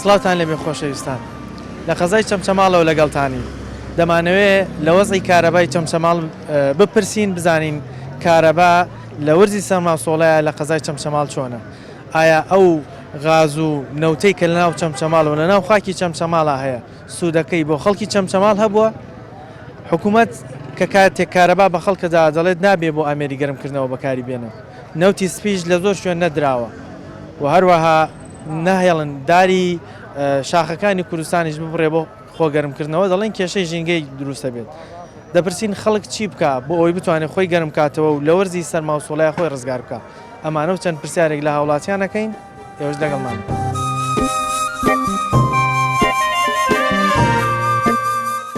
سڵاوتان لەبێ خۆشەویستان لە قەزای چەمچەماڵەوە لەگەڵتانی دەمانەوێت لە وەزعی کارەبای چەمچەماڵ بپرسین بزانین کارەبا لە وەرزی سەرماسۆڵەیە لە قەزای چەمچەماڵ چۆنە ئایا ئەو غاز و نەوتەی کە لەناو چەمچەماڵەوە لەناو خاکی چەمچەماڵە هەیە سوودەکەی بۆ خەڵکی چەمچەماڵ هەبووە حکوومەت کە کاتێک کارەبا بە خەڵکەدا دەڵێت نابێ بۆ ئامێری گەرمکردنەوە بەکاری بێنن نەوتی سپیش لە زۆر شوێن نەدراوە و هەروەها نەهێڵن داری شاخەکانی کوردستانیش ببڕێ بۆ خۆگەرمکردنەوە دەڵێن کێشەی ژینگەی دروستە بێت دەپرسین خەڵک چی بکە بۆ ئەوی بتوانێت خۆی گەرم کاتەوە و لە وەرزی سەرماوسۆڵای خۆی ڕزگار بکە ئەمانە و چەند پرسیارێک لە هاوڵاتیانەکەین ئێوەش لەگەڵمان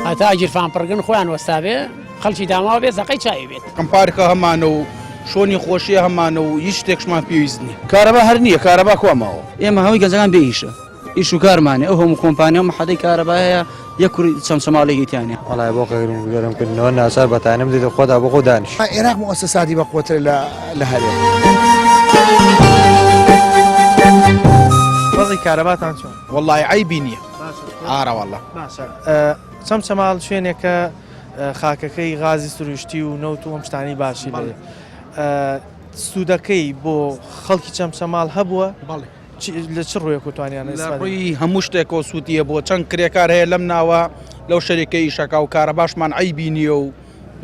هەتا ئەگیرفان پڕگن خۆیان وەستابێ خەڵکی داماوە بێت زەقەی چاوی بێت کەمپارکە هەمانە و شۆنی خۆشیە هەمانە و هیچ شتێکشمان پێویست نیە کارەبا هەر نییە کارەبا کۆماوە ئێمە هەمووی گەنجەکان بێ ئیشە ئیش و کارمانێ ئەو هەموو کۆمپانیا و محەدەی کارەبایە یەک کوڕی چەمچەماڵێکیتیانە وڵای بۆ گەرمکردنەوە ناسار بەتانم دیدە خۆدا بۆ خۆ دانیش عێراق مؤسساتی بەقوتر لە هەرێ وەزعی کارەباتان چۆن وەڵای عیبی نییە ئارە وەڵا باشە چەمچەماڵ شوێنێکە خاکەکەی غازی سروشتی و نەوت و ئەم شتانی باشی لێ سوودەکەی بۆ خەڵکی چەمچەماڵ هەبووە لە چ ڕۆیە کوتوانیانە ڕووی هەموو شتێکەوە سووتیە بۆ چەند کرێکار هەیە لەم ناوە لەو شەریکەی ئیشەکە و کارە باشمان عیبی نییە و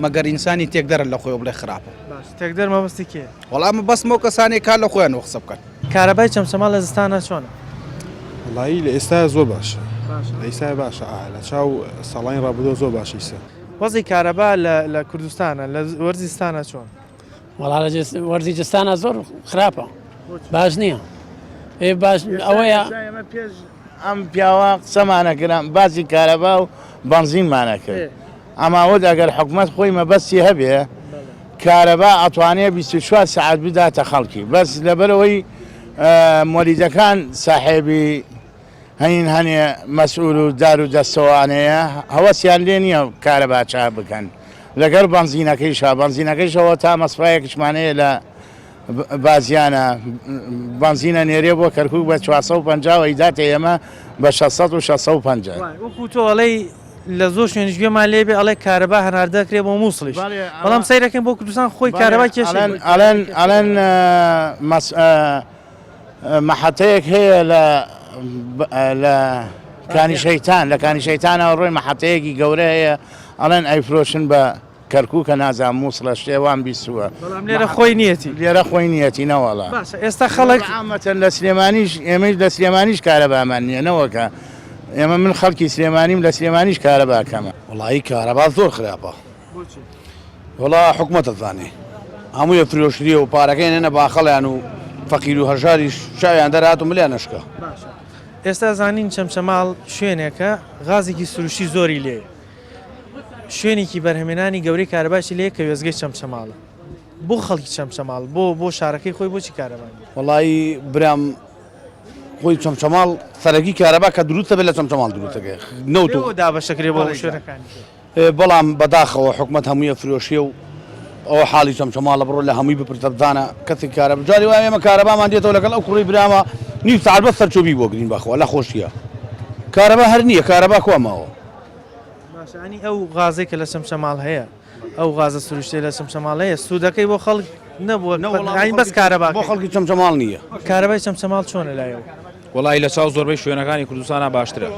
مەگەر ئینسانی تێکدەرە لە خۆی بڵێ خراپە تێکدەر مەبەستی کێ وەڵامە بەسمەوە کەسانی کار لە خۆیان قسە بکەن کارەبای چەمچەماڵ لە زستانە چۆنە وڵایی لە ئێستا زۆر باشە لە ئێستا باشە لە چاو ساڵانی ڕابردۆ زۆر باشی سە وەزعی کارەبا لە کوردستانە لە وەرزستانە چۆن وەڵا لە وەرزی جستانە زۆر خراپە باش نییە باش ئەوەیە ئەم پیاوە قسەمانەکرام باسی کارەبا و بەنزینمانەکرد ئەماوە ئەگەر حکوومەت خۆی مەبەستی هەبێ کارەبا ئەتوانێت 24 ساعت بداتە خەڵکی بەس لەبەرەوەی مۆلیدەکان ساحێبی هەین هەنێ مەسئول و دار و دەستەوانەیە هەوەسیان لێ نییە کارەبا چا بکەن لەگەڵ بەنزینەکەیشەوە تا مەسفایەکشمانەیە لە بازیانە بەنزینە نێرێ بۆ کەرکوو بە 450 ئیداتە ئێمە بە 600 و 650 وەکو تۆ ئەڵەی لە زۆر شوێنش گوێمان لێبێ ئەڵێ کارەبا هەناردەکرێ بۆ مووسڵیش بەڵام سەیرەکەم بۆ کوردستان خۆی کارەبا ئەلەن مەحەتەیەک هەیە لە کانی شەیتانەوە ڕۆی مەحەتەیەکی گەورە هەیە ئەڵێن ئەیفرۆشن بە کەرکوو کە نازان مووسڵە شتێوان بیستووە لێرە خۆی نیەتی لێرە خۆی نیەتی نەوەڵە ئێستا خەڵک ئامەتەن لە سلێمانیش ئێمەش لە سلێمانیش کارەبامان نییە نەوەکە ئێمە من خەڵکی سلێمانیم لە سلێمانیش کارەباکەمە وڵایی کارەبا زۆر خراپە وڵا حکوومەت دەزانێ هەمووی فرۆشتریە و پارەکەی نێنە باخەڵیان و فەقیر و هەژاریش شاویان دەرات و ملیان نشکە ئێستا زانین چەمچەماڵ شوێنێکە غازێکی سروشتی زۆری لێ شوێنێکی بەرهەمێنانی گەورەی کارەباشی لێ کە وێزگەی چەمچەماڵە بۆ خەڵکی چەمچەماڵ بۆ شارەکەی خۆی بۆچی کارەبانی وڵایی برام خۆی چەمچەماڵ سەرەکی کارەبا کە دروستە بێت لە چەمچەماڵ دروستەکە نەوت و دابەشەکرێ بۆ شوێنەکانی بەڵام بەداخەوە حکوومەت هەموویە فرۆشیە و ئەوە حاڵی چەمچەماڵە بڕۆ لە هەمووی بپرتە بزانە کەسی کارە بجاری وایە ئێمە کارەبامان دێتەوە لەگەڵ ئەو کوڕی برامە نیو ساعت بەس سەرچۆبی بۆ گرین بەخۆ لە خۆشیە کارەبا هەر نییە کارەبا کۆماوە باشانی ئەو غازێک کە لە چەمچەماڵ هەیە ئەو غازە سروشتی لە چەمچەماڵ هەیە سوودەکەی بۆ خەڵک نەبووە بەس کارەبا بۆ خەڵکی چەمچەماڵ نییە کارەبای چەمچەماڵ چۆنە لایەوە وڵی لە چاو زۆربەی شوێنەکانی کوردستانە باشترە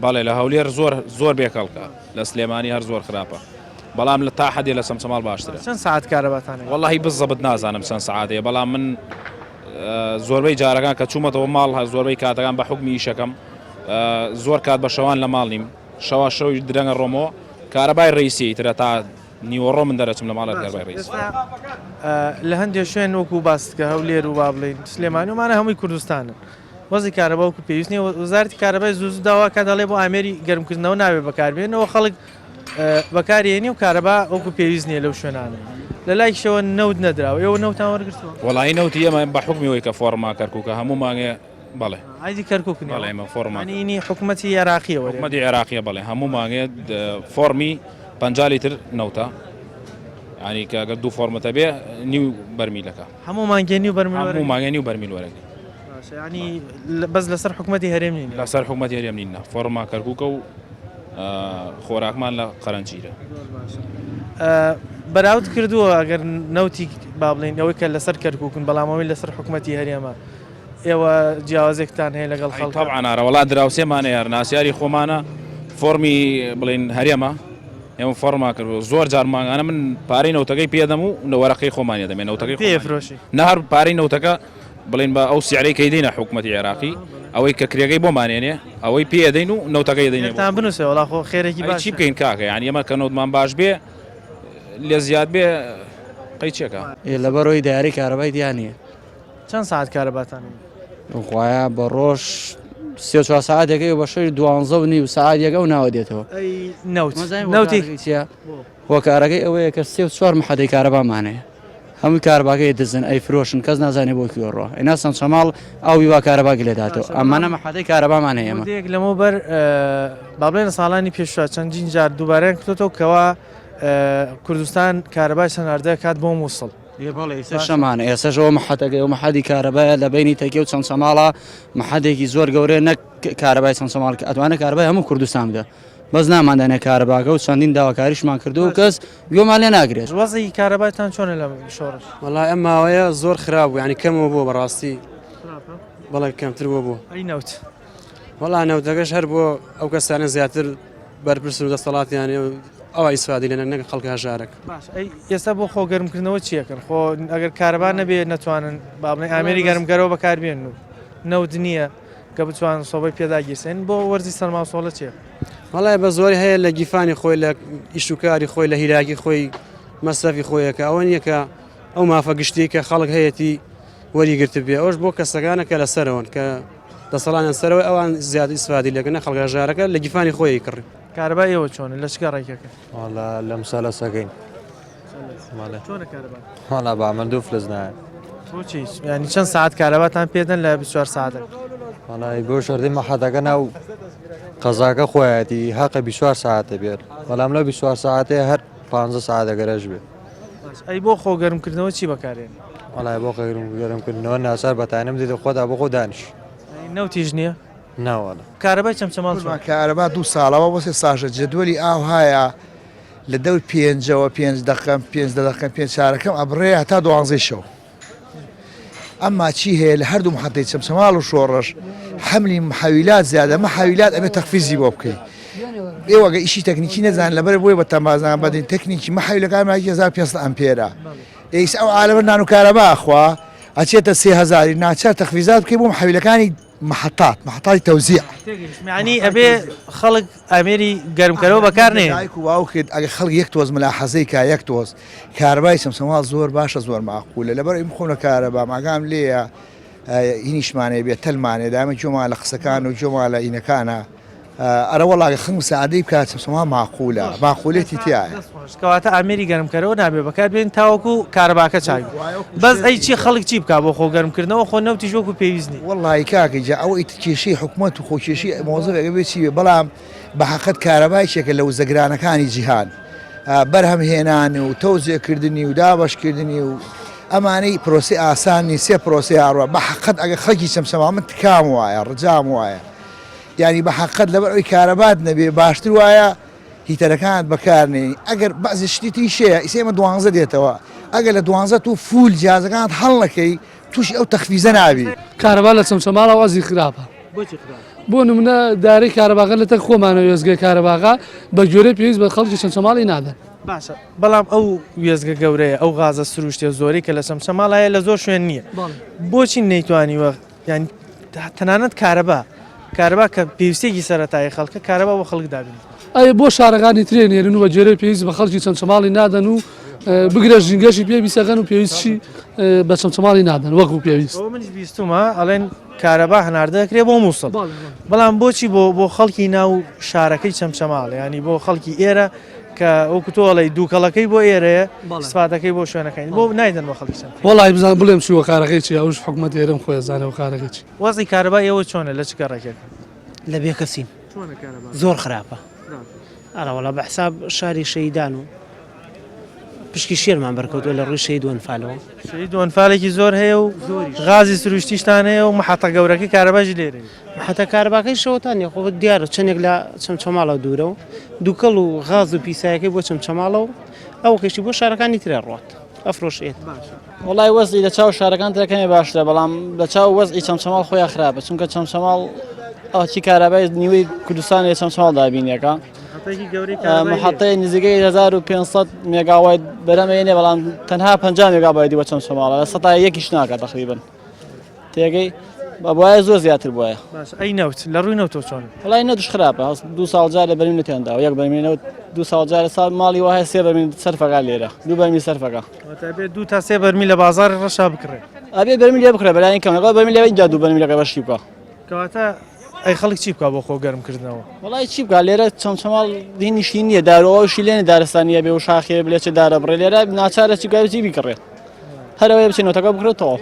بەڵێ لە هەولێر زۆر بێکەڵکە لە سلێمانی هەر زۆر خراپە بەڵام لە تا حەدێ لە چەمچەماڵ باشترە چەند ساعت کارەباتانە وڵی بزەبت نازانم چەند سعاتەیە بەڵام من زۆربەی جارەکان کە چوومەتەوە ماڵ زۆربەی کاتەکان بە حکمی ئیشەکەم زۆر کات بە شەوان لە ماڵ نیم شەوا شەوی درەنگە ڕۆمەوە کارەبای ڕیسی ترە تا نیوەڕۆ من دەرەچم لە ماڵەت کارەبای ڕیس لە هەندێک شوێن وەکو باستکە هەولێر و با بڵین سلێمانی ومانە هەمووی کوردستانن وەزی کارەبا وەکو پێویست نیە وەزارەتی کارەبای زوو داوا کە دەڵێ بۆ ئامێری گەرمکردنەوە ناوێت بەکاربێنەوە خەڵک بەکارێنی و کارەبا وەکو پێویست نییە لەو شوێنانە لە لایکشەوە نەوت نەدراوە ئێوە نەوتان وەرگرتووە وڵی نەوتی ئێمە بە حکمیەوەی کە فۆرما کەرکووکە هەموو مانگێ بەڵێ ئایدی کەرکووکنی بەڵێمە فۆرمانینی حکوومەتی عێراقیەوە حکوومەتی عێراقیە بەڵێ هەموو مانگێت فۆرمی 50 لیتر نەوتە ینی کە دوو فۆرمەتە بێ نیو بەرمیلەکە هەموو مانگێنی و بەرمیل هەموو مانگێنی و بەرمیل وەرەگری ینی بەس لەسەر حکوومەتی هەرێمی لەسەر حکوومەتی هەرێم نینە فۆرما کەرکووکە و خۆراکمان لە قەرەنجیرە بەراود کردووە ئەگەر نەوتی با بڵین ئەوەی کە لەسەر کەرکووکن بەڵامەوەی لەسەر حکوومەتی هەرێمە ئێوە جیاوازێکتان هەیە لەگەڵ خەڵک طبعاً وڵات دراوسێمانە یار ناسیاری خۆمانە فۆرمی بڵین هەرێمە ئێمە فۆرما کردو زۆر جار ماگانە من پارەی نەوتەکەی پێدەم و وەرەقەی خۆمانی دەمێن نەوتەکەی پێفرۆشی نەهار پارەی نەوتەکە بڵین بە ئەو سیعرەی کەی دەینە حکوومەتی عێراقی ئەوەی کە کرێگەی بۆمانێنێ ئەوەی پێدەین و نەوتەکەی دەینێ تان بنووسێ وڵا خۆ خێرێکی باش چی بکەین کاکە یعنی ئێمە کە نەوتمان باش بێ لێ زیاد بێ قەی چێکە لەبەرەوەی دایاری کارەبای دیانە چەند ساعت کارەباتان خۆیان بە ڕۆژ 34 ساعتێکی بە شەی 12 ساعتێکە و ناوە دێتەوە نەوتی هۆکارەکەی ئەوەیە کە 34 محەدەی کارەبامانەیە هەموو کارباکەی دزن ئەی فرۆشن کەس نازانێ بۆ کوێڕۆ ئەینا سەم شەماڵ ئاوی وا کارەباگی لێداتەوە ئەمانە محەدەی کارەبامان هەیە ئێمە لەمە بەر با بڵێنە ساڵانی پێشوە چەندین جار دووبارەیان کردێتەوە کەوا کوردستان کارەبای سەناردە کات بۆ مووسڵ شەمان ئێسەشەوە محەتەکەی و محەدی کارەبایە لە بینی تەکێ و چەند سەماڵە محەدێکی زۆر گەورەیە نەک کارەبای چەند سەماڵ کە ئەتوانێت کارەبای هەموو کوردستان بدە بەس ناماندانێت کارەباکە و چەندین داواکاریشمان کردو و کەس گوێمان لێ ناگرێت وەزی کارەبایتان چۆنە لە شۆڕش وڵای ئەم ماوەیە زۆر خراپ بوو ینی کەمەوە بۆ بەڕاستی بەڵێ کەمتر بۆ بوو ئەی نەوت وەڵا نەوتەکەش هەر بۆ ئەو کەسانە زیاتر بەرپرس و دەسەڵاتیانێ ئەوە ئیسفادی لێنە نەگە خەڵکی هەژارێک ئێستا بۆ خۆ گەرمکردنەوە چیەکەن خۆ ئەگەر کارەبا نەبێ نەتوانن با بڵێن ئامێری گەرمگەرەوە بەکاربێن و نەوت نییە کە بتوان سۆبەی پێداگیرسێن بۆ وەرزی سەرماسۆڵە چیە وڵای بە زۆری هەیە لە گیفانی خۆی لە ئیشوکاری خۆی لە هیراکی خۆی مەسرەفی خۆیەکە ئەوە نییە کە ئەو مافە گشتی کە خەڵک هەیەی وەریگرت بێ ئەوش بۆ کەسەکانە کە لەسەرەوەن کە دەسەڵانیان سەرەوەی ئەوان زیاد ئیسفادی لەکەنە خەڵک هەژارەکە لە گیفانی خۆی کڕی کارەبا ئێوە چۆنە لە چکە ڕێکەکە لەم ساڵە سەگەین چۆنە با من دوو فلز نایە بۆچی ینی چەند ساعت کارەباتان پێدەن لە 24 ساعتە وڵای بۆ شەردی مەحەدەکە ناو قەزاکە خۆیەتی حەقە 24 ساعتە بێت بەڵام لە 24 ساعتێ هەر 15 ساعتە گەرەش بێت ئەی بۆ خۆ گەرمکردنەوە چی بەکارێن وڵای بۆ گەرمکردنەوە ناسار بەتانم دیدە خۆدا بۆ خۆ دانیش نەوتیژ نییە ناوەڵە کارەبای چەمچەماڵ کارەبا 2 ساڵەوە بۆ 3 ساژە جدولی ئاو هەیە لە دەور پێنجەوە 5 دقم 5 دقم 5 چارەکەم ئەبڕێ هەتا 12 شەو ئەمما چی هەیە لە هەردوو محەتەی چەمچەماڵ و شۆڕش حملی محاویلات زیادە محاویلات ئەبێت تەخفیزی بۆ بکەیت ئێوەگە ئیشی تەکنیکی نەزان لەبەر بۆی بە تەمازان بەدەین تەکنیکی محاویلەکان 1500 ئەمپێرە ئیس ئەو عالەمە نان و کارەبا خوا ئەچێتە 3000 ناچار تەخفیزات بکەی بۆ محاویلەکانی محطاتی تەوزیع معنی ئەبێ خەڵک ئامێری گەرمکەرەوە بەکارنێ واوکرد ئەگە خەڵک یەک تۆز ملاحەزەی کا یەک تۆز کارەبای چەمچەماڵ زۆر باشە زۆر معقولە لەبەر ئیم خۆنە کارەبا ماگام لێیە هینیشمانەیە بێت تەلمانێ دامە جۆما لە قسەکان و جۆما لە ئینەکانە ئەرە وەڵاگە خەم سعادەی بکات چەمچەماڵ معقولە معقولێتی تایە کەواتە ئامێری گەرمکەرەوە نابێ بەکار بێن تاوەکو کارەباکە چاوی بەس ئەی چی خەڵک چی بکات بۆ خۆ گەرمکردنەوە خۆ نەوتی ژۆک و پێویستنی وەڵی کاکەجا ئەوە ئیتکێشەی حکوومەت و خۆکێشی مۆزەفێکە بێت چی بەڵام بە حەقەت کارەبایشێکە لەو زەگرانەکانی جیهان بەرهەمهێنان و تەوزێکردنی و دابەشکردنی و ئەمانەی پرۆسی ئاسانی سێ پرۆسی هاڕوە بە حەقەت ئەگە خەڵکی چەمچەماڵ من تکام وایە ڕجام وایە ینی بە حەقەت لەبەر ئەوی کارەبات نەبێ باشتر وایە هیتەرەکانت بەکارنێ ئەگەر بەزی شتی شەیە ئیسێمە 12 دێتەوە ئەگەر لە 12 و فول جیازەکانت هەڵ نەکەی تووشی ئەو تەخفیزە نابی کارەبا لە چەمچەماڵە وەزی خراپە بۆ نمونە دارەی کارەباغە لە تەک خۆمانەوە وێزگای کارەباغا بە گوێرەی پێویست بە خەڵکی چەمچەماڵی نادەن باشە بەڵام ئەو وێزگە گەورەیە ئەو غازە سروشتێ زۆری کە لە چەمچەماڵایە لە زۆر شوێن نییە بۆچی نەیتوانیوە ینی تەنانەت کارەبا کە پێویستێکی سەرەتایی خەڵکە کارەبا بۆ خەڵک دابین ئەی بۆ شارەکانی ترێنێرن و بە گوێرەی پێویست بە خەڵکی چەمچەماڵی نادەن و بگرە ژینگەشی پێویستەکەن و پێویستی بە چەمچەماڵی نادەن وەکو پێویست منش بیستمە ئەڵێن کارەبا هەناردە دەکرێت بۆ مووسڵ بەڵام بۆچی بۆ خەڵکی ناو شارەکەی چەمچەماڵ ینی بۆ خەڵکی ئێرە کە وەکو تۆڵی دووکەڵەکەی بۆ ئێرەیە سفاتەکەی بۆ شوێنەکەین بۆ نایدەن بۆ خەڵکی چەند وەڵای بزان بڵێم چی وە کارەکەی چی ئەوش حکوومەت ئێرەم خۆی زانەوە کارەکەی چی وەزی کارەبا ئێوە چۆنە لە چ کارێکێک لە بێکەسین زۆر خراپە ئەڵەوەڵە بە حساب شاری شەیدان و پشکی شێرمان بەرکەوتوە لە ڕووی شەید و ئەنفالەوە شەید و ئەنفالێکی زۆر هەیە و غازی سروشتیشتان هەیە و محەتە گەورەکەی کارەباژی لێرە حتا کارەباکەی شەوەتانێ خۆ دیارە چەندێک لە چەمچەماڵە دوورە و دووکەڵ و غاز و پیسایەکەی بۆ چەمچەماڵە و ئەو کەشتی بۆ شارەکانی ترە ڕات ئەفرۆشێت وڵای وەزی لە چاو شارەکان تەکەمی باشترە بەڵام لە چاو وەزی چەمچەماڵ خۆیان خراپە چونکە چەمچەماڵ ئەوچی کارەبای نیوەی کوردستان لە چەمچەماڵ دابینیەکە محەتەی نزیکەی 1500 مێگاوایت بەرەمێنێ بەڵام تەنها 50 مێگابایتی بە چەمچەماڵە لە سەتای یەکیش ناکات تقریبن تێگەی بەبوایە زۆر زیاتر بووە ئەی نەوت لە ڕووی نەوتۆ چۆن وڵای نەدوش خراپە 2 ساڵ جار لە بەرمین نەتێندا و یەک بەرمێنەوە 2 ساڵ جارە ساڵ ماڵی وایە 3 بەرمین سەرفەکە لێرە 2 بەرمی سەرفەکە بێت 2 تا 3 بەرمی لە بازار ڕەشا بکڕێت ئەبێ بەرمی لێ بکڕێ بەلایەن کەم لەگەڵ بەرمی لێ اینجا 2 بەرمیلەکە بەشی بکە کەواتە ئەی خەڵک چی بکە بۆ خۆ گەرمکردنەوە وڵای چی بکە لێرە چەمچەماڵ دینیشی نییە دارەوەشی لێنە دارستانیە بێ و شاخێ بلێچە دارە بڕێ لێرە ناچارە چی گاوی بیکڕێ هەرەوەی بچێنەوەتەکە بکرێتەوە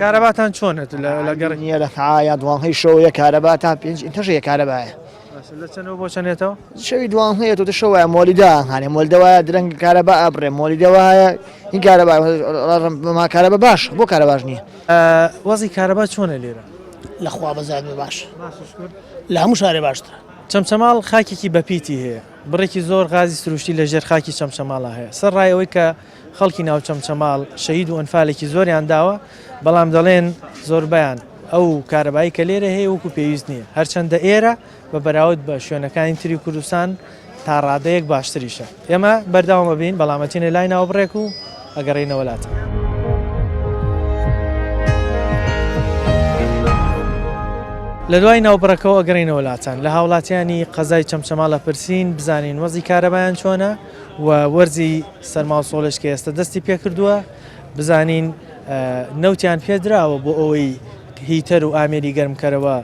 کارەباتان چۆنێت لە گەڕنیە لە سعایە دوانهەی شەوەیە کارەبا تا پێنج ئینتەژەیە کارەبایە لە چەندەوە بۆ چەندێتەوە شەوی دوانهەیە تۆ شەوەیە مۆلیدا هاانێ مۆلدەوەە درەنگ کارەبا ئەبڕێ مۆلیدەوەایە این کارەبا کارەبە باش بۆ کارەباش نییە وەزی کارەبا چۆنە لێرە لەخوا بەزاد باش لە هەموو شارێ باشترە چەمچەماڵ خاکێکی بەپیتی هەیە بڕێکی زۆر غازی سروشتی لە ژێر خاکی چەمچەماڵە هەیە سەر ڕایەوەی کە خەڵکی ناو چەمچەماڵ شەهید و ئەنفالێکی زۆریان داوە بەڵام دەڵێن زۆربیان ئەو کارەبایی کە لێرە هەیە وەکو پێویست نییە هەرچەندە ئێرە بە بەراورد بە شوێنەکانی تری کوردستان تا ڕادەیەک باشتریشە ئێمە بەرداوامە بین بەڵامەتینە لای ناوبڕێک و ئەگەڕێنەوە وڵاتە لە دوای ناوبڕەکەەوە ئەگەڕێنەوە وڵاتان لە هاوڵاتیانی قەزای چەمچەماڵە پرسین بزانین وەزی کارەبایان چۆنە و وەرزی سەرما و سۆڵش کە ئێستا دەستی پێ کردووە بزانین نەوتیان پێدراوە بۆ ئەوەی هیتەر و ئامێری گەرمکەرەوە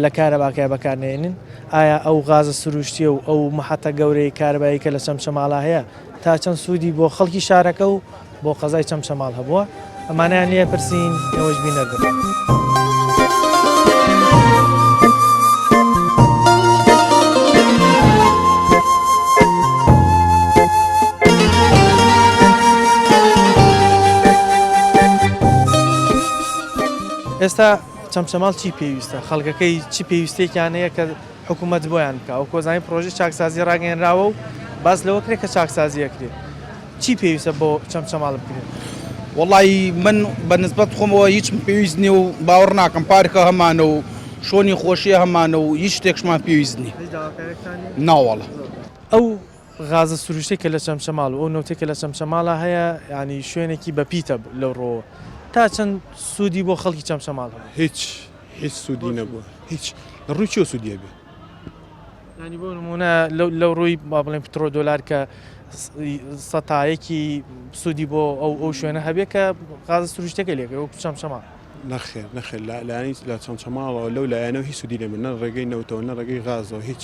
لە کارەباکای بەکارنێنن ئایا ئەو غازە سروشتیە و ئەو محەتە گەورەی کارەبایی کە لە چەمچەماڵە هەیە تا چەند سوودی بۆ خەڵکی شارەکە و بۆ قەزای چەمچەماڵ هەبووە ئەمانیان لێ پرسین ئێوەش بینەرگن. ئێستا چەمچەماڵ چی پێویستە خەڵکەکەی چی پێویستێکیان هەیە کە حکوومەت بۆیان بکە ئەو کۆزانی پرۆژی چاکسازی ڕاگەێنراوە و باس لەوە کرێت کە چاکسازی ئەکرێت چی پێویستە بۆ چەمچەماڵ بکرێت وڵی من بە نسبەت خۆمەوە هیچ پێویست نیە و باوەڕ ناکەم پارکە هەمانە و شۆنی خۆشیە هەمانە و هیچ شتێکشمان پێویست نیە ناوەڵە ئەو غازە سروشتی کە لە چەمچەماڵ و ئەو نەوتێکە لە چەمچەماڵە هەیە ینی شوێنێکی بەپیتە لەو ڕۆوە تا چەند سوودی بۆ خەڵکی چەمچەماڵ هیچ سوودی نەبووە هیچ لە ڕووی چۆ سوودیە بێ ینی بۆ نمونە لەو ڕووی با بڵێن پترۆ دۆلار کە سەتایەکی سوودی بۆ ئەو شوێنە هەبێ کە غازە سروشتەکە لێکە وەکو چەمچەماڵ نەخێر لایانی لە چەمچەماڵەوە لەو لایەنەوە هیچ سوودی لێ من نە ڕێگەی نەوتەوە نە ڕێگەی غازەوە هیچ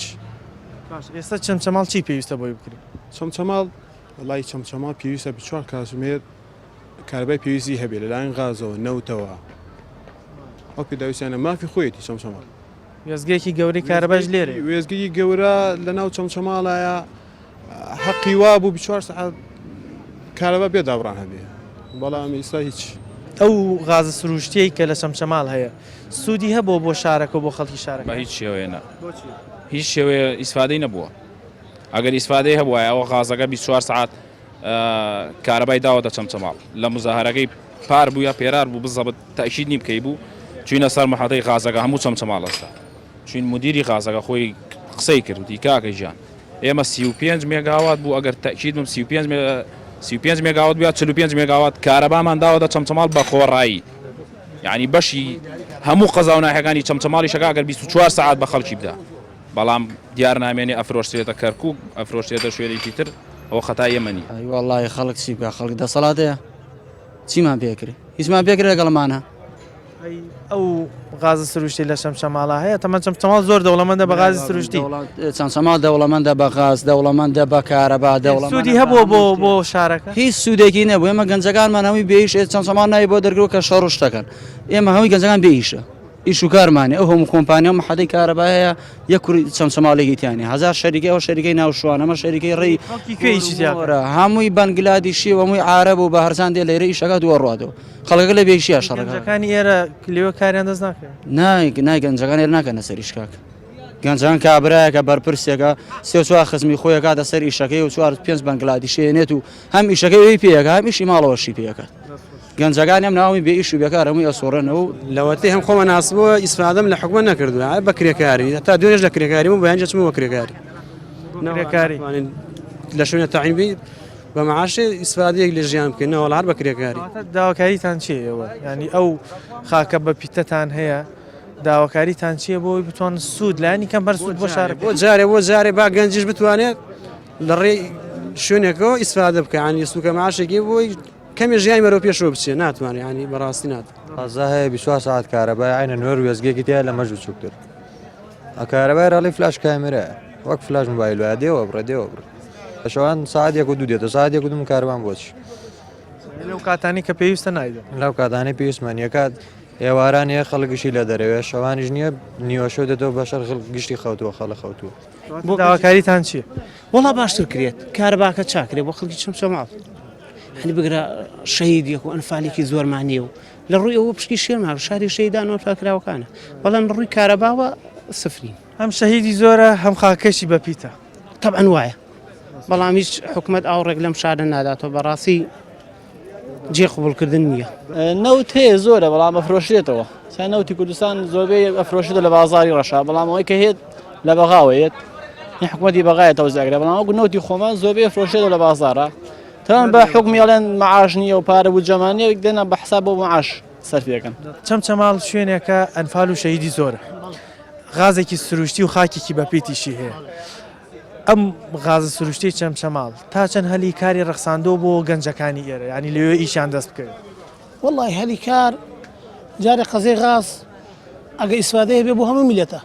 ئێستا چەمچەماڵ چی پێویستە بۆی بکرێت چەمچەماڵ وڵی چەمچەماڵ پێویستە بچوار کاتژمێر کارەبای پێویستی هەبێت لەلایەن غازەوە نەوتەوە ئەو پێداویستیانە مافی خۆیەتی چەمچەماڵ وێزگەیەکی گەورەی کارەباش لێرە وێزگەی گەورە لە ناو چەمچەماڵایە حەقی وا بوو بچوار سەعات کارەبا بێ دابڕان هەبێ بەڵام ئێستا هیچ ئەو غازە سروشتەی کە لە چەمچەماڵ هەیە سوودی هەبوو بۆ شارەکە بۆ خەڵکی شارەکە بە هیچ شێوەیە هیچ شێوەیە ئیسفادەی نەبووە ئەگەر ئیسفادەی هەبووە ئەوە غازەکە 24 ساعت کارەبای داوەتە چەمچەماڵ لە مزاهرەکەی پار بوو یا پێرار بوو بزەبت تاکید نیم بکەی بوو چوینە سەر محەتەی غازەکە هەموو چەمچەماڵ ئەستا چوین مدیری غازەکە خۆی قسەی کردی کاکەی ژیان ئێمە 35 مێگاوات بوو ئەگەر تاکید بم 35 مێگاوات بیا 45 مێگاوات کارەبامان داوەتە چەمچەماڵ بە خۆڕایی یعنی بەشی هەموو قەزا و ناحەکانی چەمچەماڵی شەکە ئەگەر 24 ساعت بە خەڵکی بدا بەڵام دیار نامێنێ ئەفرۆشتێتە کەرکووک ئەفرۆشتێتە شوێنێکی تر ئەوە خەتای ئێمەنی وڵی خەڵک چی بکە خەڵک دەسەڵاتەیە چیمان پێکرێ هیچمان پێکرێ لەگەڵمانە ئەو غازە سروشتی لە چەمچەماڵە هەیە تەمە چەمچەماڵ زۆر دەوڵەمەندە بە غازی سروشتی چەمچەماڵ دەوڵەمەندە بە غاز دەوڵەمەندە بە کارەبا دەوڵەمەند سوودی هەبووە بۆ شارەکە هیچ سوودێکی نەبوو ئێمە گەنجەکانمان هەمووی بێئیش چەمچەماڵ نایە بۆ دەرگرەوە کە شەڕ شتەکەن ئێمە هەمووی گەنجەکان بێئیشە ئیش و کارمانێ ئەو هەموو کۆمپانیا و محەدەی کارەبا هەیە یەک کوڕی چەمچەماڵێکی تیانێ هەزار شەریکەی ئەو شەریکەی ناوشوان ئەمە شەریکەی ڕێی هەمووی بەنگلادیشی و هەمووی عارەب و بە هەرزان دێ لێرە ئیشەکە دووەڕاتەوە خەڵکەکە لە بێشیە شەڕەکانی ئێرە لێوە کاریان دەست ناکەن نایگەنجەکان ێر ناکەنە سەر ئیشکاک گەنجان کابراایەکە بەرپرسێکە سێ چوار خزمی خۆی کاتە سەر ئیشەکەی و 4-5 بەنگلادیشێنێت و هەم ئیشەکەی پێیەکە هەم ئیشی ماڵەوەشی پێەکات گەنجەکان ئەم ناوی بێ ئیش و بێکار هەمووی ئەسۆڕێنەوە و لەوەتی هەم خۆمە ناسبەوە ئیسفادەم لە حکومە نەکردووە بە کرێکاری تا دوێنێش لە کرێکاری و بەیانجە چمەوە کرێکاری لە شوێنە تاعینبی بە معاشێ ئیسفادەیەک لە ژیان بکەنەوە هەر بە کرێکاری داواکاریتان چیە ئێوە ینی ئەو خاکە بە پیتەتان هەیە داواکاریتان چییە بۆی بتوان سوود لانی کەم بەر سوود بۆ شار بۆ جارێ با گەنجیش بتوانێت لە ڕێ شوێنێکەوە ئیسفادە بکە ینی سوکە معاشێکی بۆی کەمی ژیانی مەرەوە پێشەوە بچێ ناتوانێت ینی بەڕاستی نات ئازا هەیە 24 ساعت کارەبای عینە نوێر وێزگێکی تیا لە مەژ بچووکتر کارەبای ڕاڵی فلاش کامێرە وەک فلاش موبایل وایە دێوە بڕێ شەوان ساعتێک و دوو دێتە ساعتێک و دوم کاروان بۆچی لەو کاتانی کە پێویستە نایدە لەو کاتانی پێویستمانیەکات ئێواران هەیە خەڵکیشی لە دەرەوێت شەوانیش نییە نیوەشۆ دێتەوە بەشەر گشتی خەوتووە خەڵە خەوتووە بۆ داواکاریتان چییە؟ وەڵا باشتر کرێت کارەباکە چاکرێت بۆ خەڵکی چەمچەماڵ هەنی بگرە شەهیدێک و ئەنفالێکی زۆرمانیە و لە ڕووی ئەوە پشکی شێرما شاری شەیدانەوە پاکراوەکانە بەڵام لە ڕووی کارەباوە سفرین هەم شەهیدی زۆرە هەم خاکەشی بەپیتە طبعاً وایە بەڵام هیچ حکومت ئاوڕێک لەم شارە ناداتەوە بەڕاستی جێ قبولکردن نییە نەوت هەیە زۆرە بەڵام ئەفرۆشرێتەوە چەند نەوتی کوردستان زۆربەی ئەفرۆشێتە لە بازاری ڕەشا بەڵام ئەوەی کە هێت لە بەغاوەیەت حکومەتی بەغایە تەوزیاگرێت بەڵام ئەو نەوتی خۆمان زۆربەی ئەفرۆشێتەوە لە بازارە تەنان بە حکمی ئەڵێن معاش نییە و پارە و جەمانیەوەی دێنە بە حساب بۆ معاش سەرفیەکەن چەمچەماڵ شوێنێکە ئەنفال و شەهیدی زۆرە غازێکی سروشتی و خاکێکی بەپیتیشی هەیە ئەم غازە سروشتی چەمچەماڵ تا چەند هەلی کاری ڕەخساندۆ بۆ گەنجەکانی ئێرە ینی لەوێ ئیشان دەست بکەوێت وڵی هەلی کار جارێ قەزەی غاز ئەگە ئیسفادەیە بێ بۆ هەموو میلەتە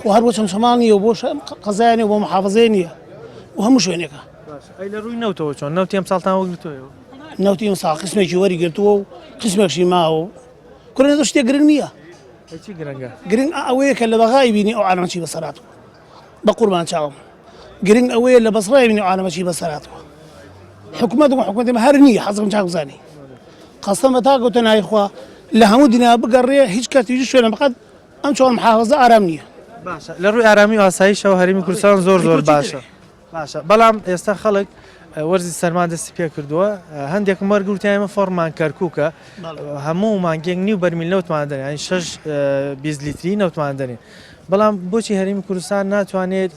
و هەر بۆ چەمچەماڵ نییە بۆ قەزایانێ بۆ محافظەیە نییە و هەموو شوێنێکە ئەی لە ڕووی نەوتەوە چۆن نەوتی ئەم ساڵتان وەگرتووە نەوتی ئەم ساڵ قسمێکی وەریگرتووە و قسمێکشی ماوە کورە دە شتێک گرنگ نییە گرنگ ئەوەیە کە لە بەغای بینی ئەو عالەمەچی بەسەراتوە بە قوربان چاوم گرنگ ئەوەیە لە بەسڕای بینی عالەمەچی بەسەراتوە حکومەتێمە هەر نییە حەزم چاک بزانێ قەستەمە تاکەوتە نایخوا لە هەموو دنیا بگەڕێ هیچ کەتیژی شوێنە بقەت ئەم چۆن محافظە ئارام نییە باشە لە ڕووی ئارامی و ئاساییشەوە هەرێمی کوردستان زۆر باشە بەڵام ئێستا خەڵک وەرزی سەرمان دەستی پێ کردووە هەندێکم وەرگوتیانمە فۆرمان کەرکووکە هەموو مانگێک نیو بەرمیل نەوتمان دەنێ ینی 6 لیتری نەوتمان دەنێ بەڵام بۆچی هەرێمی کوردستان ناتوانێت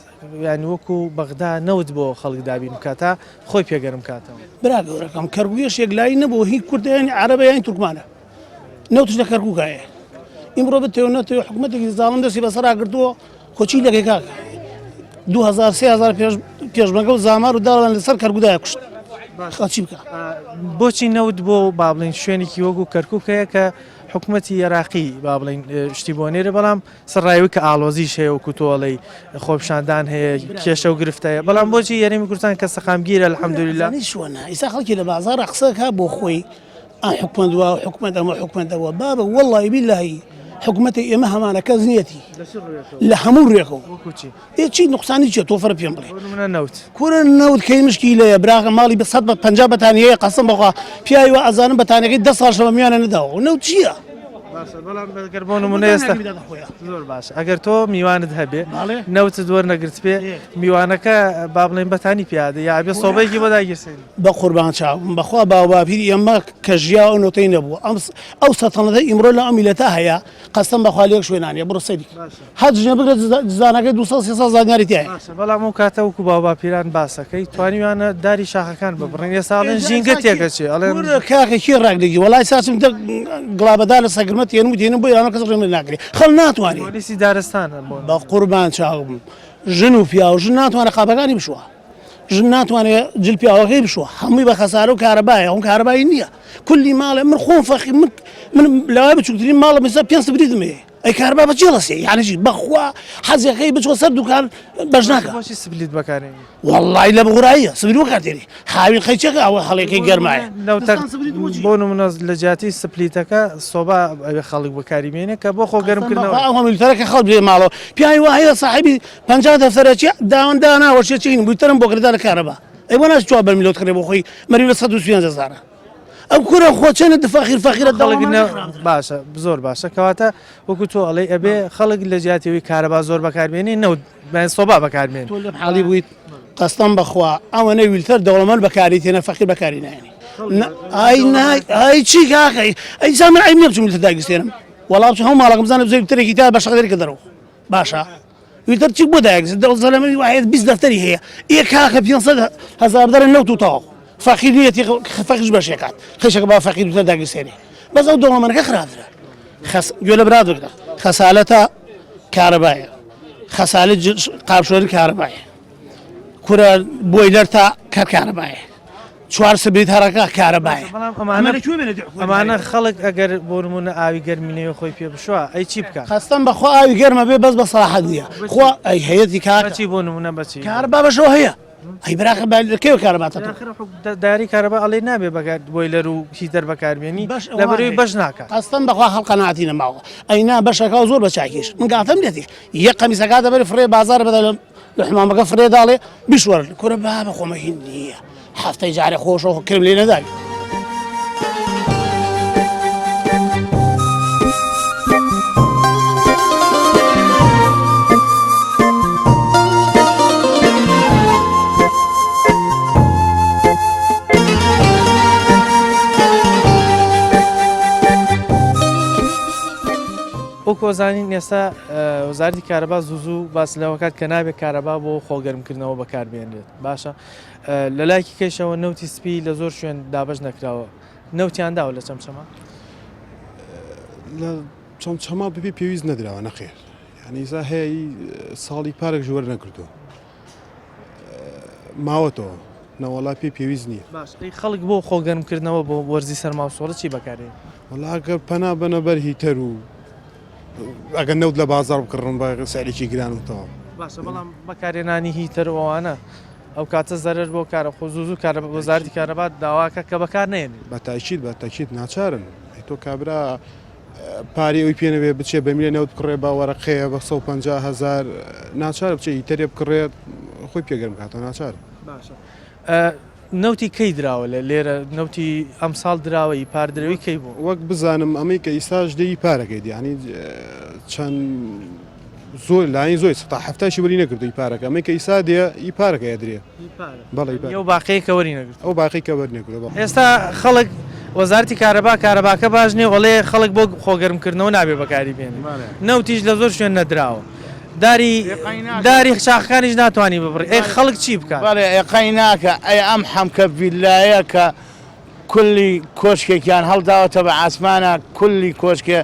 ینی وەکو بەغدا نەوت بۆ خەڵک دابین بکاتە خۆی پێگەرم کاتەوە برا گەورەکەم کەرگوویەش یەکلایی نەبوو هیچ کوردیانی عەرەبەیان تورکمانە نەوتش لە کەرکووکایە ئیمڕۆ بتێو نەتەوە حکومەتێکی زاڵم دەستی بەسەرا گرتووە کۆچی لەگەی کاکە 2000 پێشمەگە و زامار و داڵان لەسەر کەرگودایە کوشت خەڵکی بکە بۆچی نەوت بۆ با بڵین شوێنێکی وەکو کەرکووکەیە کە حکوومەتی عێراقی با بڵین شتی بۆ نێرە بەڵام سەرڕایوی کە ئالۆزیش هەیە و کوتۆڵی خۆپشاندان هەیە کێشە و گرفتەیە بەڵام بۆچی هەرێمی کوردستان کە سەقامگیرە الحەمدوللیلا شوەنە ئیسا خەڵکی لە بازارە قسەکە بۆ خۆی حکومت وە حکومت ئەمە حکومەتەوە بابە وەڵی بیلایی حکومەتی ئێمە هەمانە کەس نیەتی لە هەموو ڕێکەوە چی نقصانی چێت تۆ فەرە پێم بڵێ کورە نەوت کەی مشکی لەیە براغە ماڵی بە 150 بەتانیەیە قەسم بەخوا پیاوە ئەزانم بەتانەکەی 10 ساڵ میانە نەداوە نەوت چییە؟ بەڵام بۆ نمونە ئێستا زۆر باش ئەگەر تۆ میوانت هەبێ نەوتت وەرنەگرت پێ میوانەکە با بڵێن بەتانی پیادە یا بێ سۆبەیەکی بۆ داگیرسێن بە قوربان چاوم بەخوا باوباپیری ئێمە کە ژیا ئەو نۆتەی نەبووە ئەو سەتەنەدە ئیمڕۆ لە ئەمیلەتە هەیە قەستەم بەخوا لێک شوێنانیە بڕۆ سەری هەر ژنە بگرێت زانەکەی 200 زانیاری تایە بەڵام ئەو کاتە وەکو باوباپیران باسەکەی توانیوانە داری شاخەکان ببڕێن ێستا ئەڵێن ژینگە تێکەچێ ئەڵێن کاکێکی ڕاگدێکی وەڵای ساچم گڵابەدار لە سەگرمە تێنم دێنم بۆ ئەمە کەس ڕێمە ناکرێت خەڵ ناتوانێت پۆلیسی دارستانە بە قوربان چاوم ژن و پیا و ژن ناتوانێت قاپەکانی بشوە ژن ناتوانێت جل پیاوەکەی بشوە هەمووی بە خەسارە و کارەبایە ئەوم کارەبایی نییە کولی ماڵێ من خۆم فەخی من لەوای بچووکترین ماڵە مەسا 5 بریدم هەیە ئەی کاربا بەچێ لەسێ یانەجی بەخوا حەزەکەی بچۆ سەر دوکان بەش ناکە بۆچی سپلیت بەکارێنی والله لە بغوراییە سبیل وەکاتێری هاوی خەیچەکە ئەوە هەڵێکەی گەرمایە بۆ نمونە لە جیاتی سپلیتەکە سۆبا ئەوێ خەڵک بەکاریمێنێ کە بۆ خۆ گەرمکردنەوە ئەوە میلتەرەکە خەڵ بێ ماڵەوە پیاوی وایە صاحبی 50 دەفتەرەچی داوەندا ناوەچێتین بوویتەرم بۆ کردە لە کارەبا ئەی بۆ ناچ چوار بەرمیلۆت کڕێ بۆ خۆی مەری لە 120,000 ئەو کوورە خۆچەنە دفاخیر فەقیرە باشە زۆر باشە کەواتە وەکو تۆ ئەڵێ ئەبێ خەڵک لە جیاتیەوەی کارەبا زۆر بەکاربێنی نەوت سۆبا بەکاربێن تۆ لەم حاڵی بوویت قەستەم بەخوا ئەوەنەی ویلتەر دەوڵەمەند بەکاری تێنە فەقیر بەکاری نایێنی ئای چی کاکەی ئەی زامن ئەی نییە بچم ویلتەر داگستێنم وەڵام هەم ماڵەکەم بزانم بزای ویلتەرێکی تا بە شەقدەرێکە دەرەوە باشە ویلتەر چی بۆ داگست دەوڵەمەندی وایە 20 دەفتەری هەیە ئێ کاکە 500,000 دەرە نەوت و تاو فەقیر نیەتی فەقیرش بەشێکات خێشەکە با فەقیر ویلتەر داگستێنێ بەس ئەو دەوڵەمەندەکە خراپترە گوێ لە برات بگرە خەسالەتە کارەبایە خەسالت قاپشۆری کارەبایە کورە بۆیلەر تا کارەبایە چوار سبریت هەرەکە کارەبایە ئەمانە خەڵک ئەگەر بۆ نمونە ئاوی گەرمینەوە خۆی پێ بشوە ئەی چی بکە خەستەم بەخوا ئاوی گەرمە بێ بەس بە سەراحەت نییە خوا ئەی هەیەتی کارچی بۆ نمونە بەچی کارەبا بەشەوە هەیە ئەی براکە کێوە کارەباتە داری کارەبا ئەڵێ نابێ بەکار بۆیلەر و هیتەر بەکاربێنی لەبەرەوەی بەش ناکات ئەستەم بەخوا هەڵقەناعەتی نەماوە ئەینا بەشەکە زۆر بە چاکیش من گاتەم دێتی یەک قەمیسەکە دەبەری فڕێ بازار بەدە لە حمامەکە فرێ داڵێ بیشوەرن کورە با بە خۆمە هین نییە هەفتەی جارێ خۆشەوە کرم لێ نەداوی ئەو کۆزانین ئێستا وەزارەتی کارەبا زوو باس لەوەکات کە نابێت کارەبا بۆ خۆگەرمکردنەوە بەکاربێنرێت باشە لە لایکی کەشەوە نەوتی سپی لە زۆر شوێن دابش نەکراوە نەوتیانداوە لە چەمچەما لە چەمچەما ببێ پێویست نەدراوە نەخێر یانیزا هەیە ساڵی پارێک ژوەر نەکردو ماوەتەوە نەوەڵا پێویست نییە باش خەڵک بۆ خۆگەرمکردنەوە بۆ وەرزی سەرماوسۆڵە چی بەکارێن وەڵا ئەگەر پەنا بەنەبەر هیتەر و ئەگەر نەوت لە بازار بکڕن بە سەرێکی گرانوتەوە باشە بەڵام بەکارێنانی هیتەر ئەوانە ئەو کاتە زەرر بۆ کارە خۆ زوو کارە وەزارەتی کارەبا داواکە کە بەکار نێنی بەتاکید ناچارن تۆ کابرا پارێ ئەوی پێنەوێ بچێ بە میلیۆن نەوت بکڕێ با وەرەقەیە بە 150,000 ناچارە بچێ هیتەرێ بکڕێت خۆی پێگەرم کاتەوە ناچارە باشە نەوتی کەی دراوە لە لێرە نەوتی ئەم ساڵ دراوەی پاردرەوەی کەی بوو وەک بزانم ئەمەی کە ئیساش دەی پارەکەی دیانی چەند زۆر لای زۆی ستا هەفتاشی وەری نەکردوی پارەکە ئەمەی کە ئیسا دێ ئی پارەکە درێ بەڵێ ئەو باقی کە وەری نەگرت ئەو باقی کە وەری نەکردەوە ئێستا خەڵک وەزارەتی کارەباکە باش نیە وەڵێ خەڵک بۆ خۆگەرمکردنەوە نابێ بەکاری بێنێ نەوتیش لە زۆر شوێن نەدراوە داری شاخەکانیش ناتوانانی ببڕی ئەی خەڵک چی بکات بەڵێ ئەقای ناکە ئەی ئەم حەمکە ڤیلایە کە کولی کۆشکێکیان هەڵداوەتە بە ئاسمانە کولی کۆشکێ